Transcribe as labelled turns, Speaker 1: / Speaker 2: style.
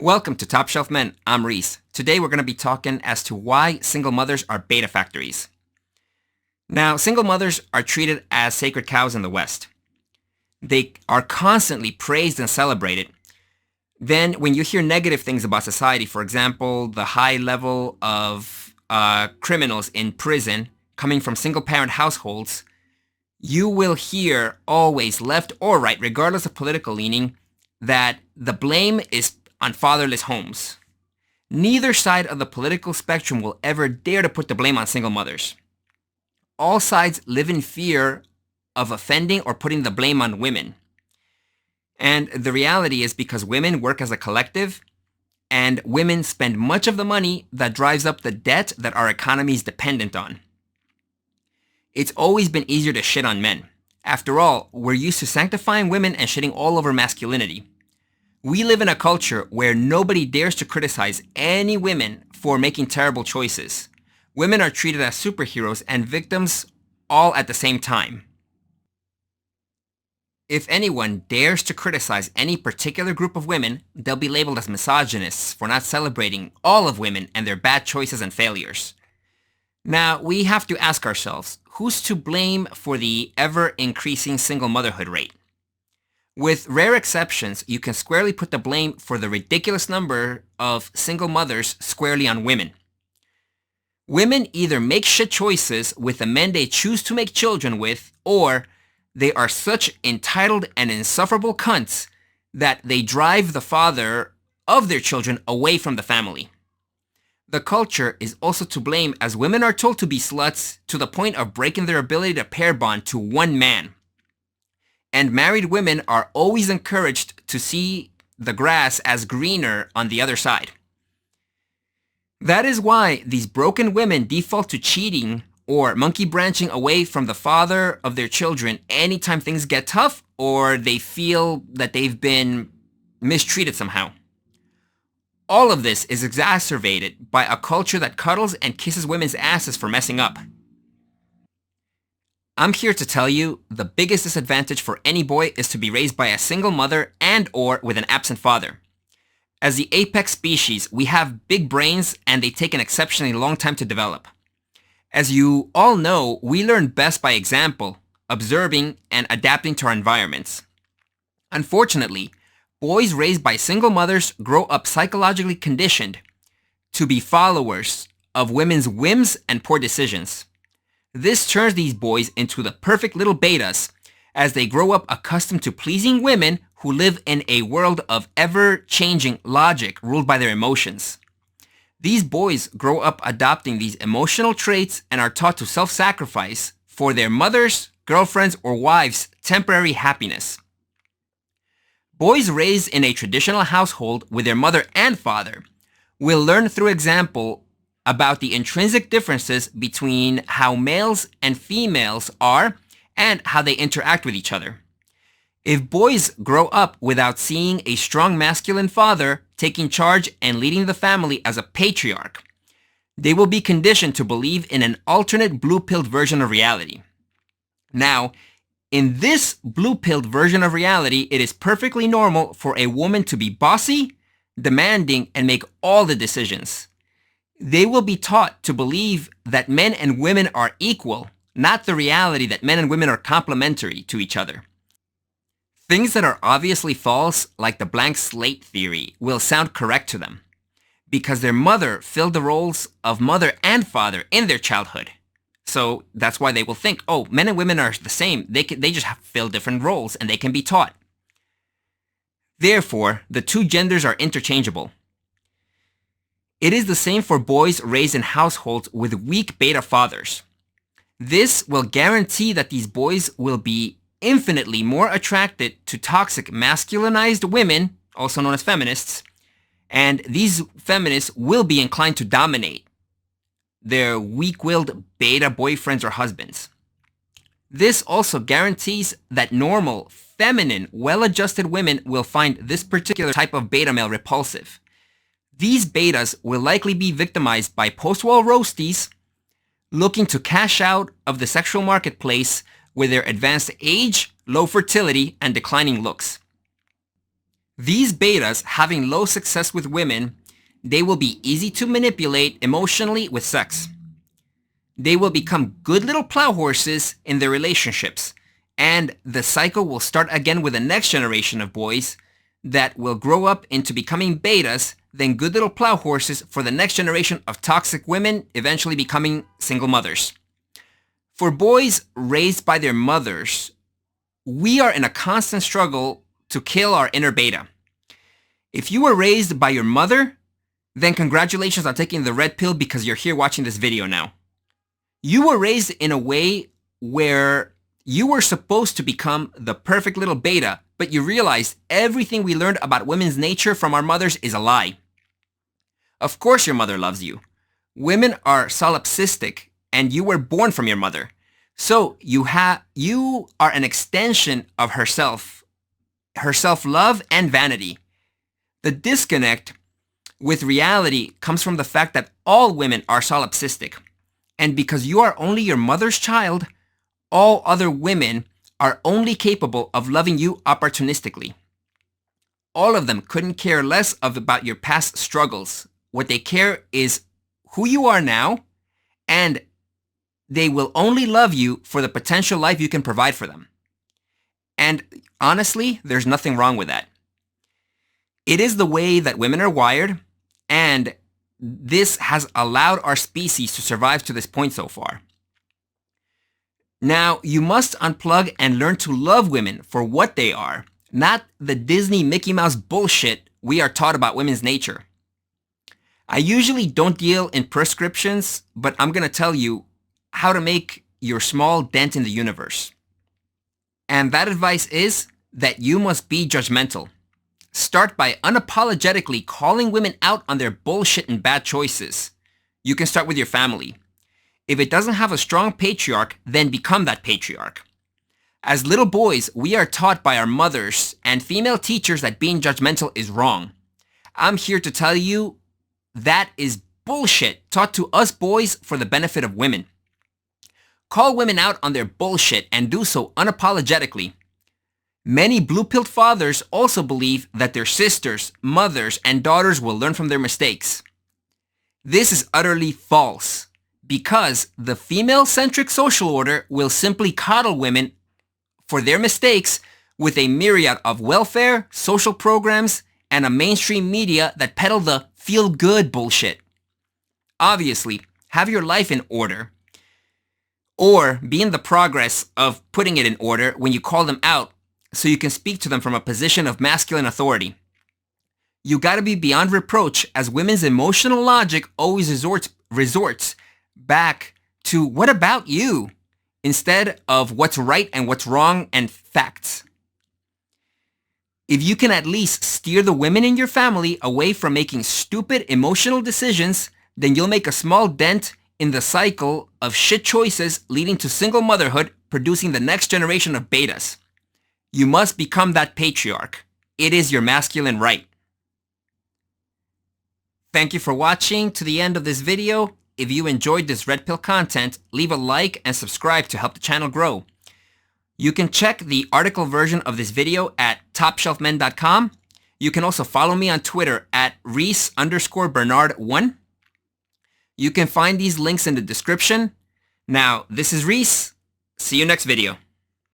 Speaker 1: Welcome to Top Shelf Men. I'm Reese. Today we're going to be talking as to why single mothers are beta factories. Now, single mothers are treated as sacred cows in the West. They are constantly praised and celebrated. Then when you hear negative things about society, for example, the high level of criminals in prison coming from single parent households, you will hear always, left or right, regardless of political leaning, that the blame is on fatherless homes. Neither side of the political spectrum will ever dare to put the blame on single mothers. All sides live in fear of offending or putting the blame on women. And the reality is because women work as a collective and women spend much of the money that drives up the debt that our economy is dependent on. It's always been easier to shit on men. After all, we're used to sanctifying women and shitting all over masculinity. We live in a culture where nobody dares to criticize any women for making terrible choices. Women are treated as superheroes and victims all at the same time. If anyone dares to criticize any particular group of women, they'll be labeled as misogynists for not celebrating all of women and their bad choices and failures. Now, we have to ask ourselves, who's to blame for the ever-increasing single motherhood rate? With rare exceptions, you can squarely put the blame for the ridiculous number of single mothers squarely on women. Women either make shit choices with the men they choose to make children with, or they are such entitled and insufferable cunts that they drive the father of their children away from the family. The culture is also to blame as women are told to be sluts to the point of breaking their ability to pair bond to one man. And married women are always encouraged to see the grass as greener on the other side. That is why these broken women default to cheating or monkey branching away from the father of their children anytime things get tough or they feel that they've been mistreated somehow. All of this is exacerbated by a culture that cuddles and kisses women's asses for messing up. I'm here to tell you the biggest disadvantage for any boy is to be raised by a single mother and or with an absent father. As the apex species, we have big brains and they take an exceptionally long time to develop. As you all know, we learn best by example, observing and adapting to our environments. Unfortunately, boys raised by single mothers grow up psychologically conditioned to be followers of women's whims and poor decisions. This turns these boys into the perfect little betas as they grow up accustomed to pleasing women who live in a world of ever-changing logic ruled by their emotions. These boys grow up adopting these emotional traits and are taught to self-sacrifice for their mothers, girlfriends, or wives' temporary happiness. Boys raised in a traditional household with their mother and father will learn through example about the intrinsic differences between how males and females are and how they interact with each other. If boys grow up without seeing a strong masculine father taking charge and leading the family as a patriarch, they will be conditioned to believe in an alternate blue-pilled version of reality. Now, in this blue-pilled version of reality, it is perfectly normal for a woman to be bossy, demanding, and make all the decisions. They will be taught to believe that men and women are equal, not the reality that men and women are complementary to each other. Things that are obviously false, like the blank slate theory, will sound correct to them because their mother filled the roles of mother and father in their childhood. So that's why they will think, oh, men and women are the same. They just fill different roles and they can be taught. Therefore, the two genders are interchangeable. It is the same for boys raised in households with weak beta fathers. This will guarantee that these boys will be infinitely more attracted to toxic masculinized women, also known as feminists, and these feminists will be inclined to dominate their weak-willed beta boyfriends or husbands. This also guarantees that normal, feminine, well-adjusted women will find this particular type of beta male repulsive. These betas will likely be victimized by post-war roasties looking to cash out of the sexual marketplace with their advanced age, low fertility, and declining looks. These betas, having low success with women, they will be easy to manipulate emotionally with sex. They will become good little plow horses in their relationships, and the cycle will start again with the next generation of boys that will grow up into becoming betas, then good little plow horses for the next generation of toxic women, eventually becoming single mothers. For boys raised by their mothers, we are in a constant struggle to kill our inner beta. If you were raised by your mother, then congratulations on taking the red pill because you're here watching this video now. You were raised in a way where you were supposed to become the perfect little beta, but you realized everything we learned about women's nature from our mothers is a lie. Of course your mother loves you. Women are solipsistic, and you were born from your mother. So you are an extension of herself, her self-love and vanity. The disconnect with reality comes from the fact that all women are solipsistic. And because you are only your mother's child, all other women are only capable of loving you opportunistically. All of them couldn't care less about your past struggles. What they care is who you are now, and they will only love you for the potential life you can provide for them. And honestly, there's nothing wrong with that. It is the way that women are wired, and this has allowed our species to survive to this point so far. Now, you must unplug and learn to love women for what they are, not the Disney Mickey Mouse bullshit we are taught about women's nature. I usually don't deal in prescriptions, but I'm going to tell you how to make your small dent in the universe. And that advice is that you must be judgmental. Start by unapologetically calling women out on their bullshit and bad choices. You can start with your family. If it doesn't have a strong patriarch, then become that patriarch. As little boys, we are taught by our mothers and female teachers that being judgmental is wrong. I'm here to tell you that is bullshit taught to us boys for the benefit of women. Call women out on their bullshit and do so unapologetically. Many blue-pilled fathers also believe that their sisters, mothers, and daughters will learn from their mistakes. This is utterly false, because the female-centric social order will simply coddle women for their mistakes with a myriad of welfare, social programs, and a mainstream media that peddle the feel-good bullshit. Obviously, have your life in order, or be in the progress of putting it in order when you call them out, so you can speak to them from a position of masculine authority. You gotta be beyond reproach, as women's emotional logic always resorts back to what about you, instead of what's right and what's wrong and facts. If you can at least steer the women in your family away from making stupid emotional decisions, then you'll make a small dent in the cycle of shit choices leading to single motherhood, producing the next generation of betas. You must become that patriarch. It is your masculine right. Thank you for watching to the end of this video. If you enjoyed this red pill content, leave a like and subscribe to help the channel grow. You can check the article version of this video at topshelfmen.com. You can also follow me on Twitter at Reese_Bernard1. You can find these links in the description. Now, this is Reese. See you next video.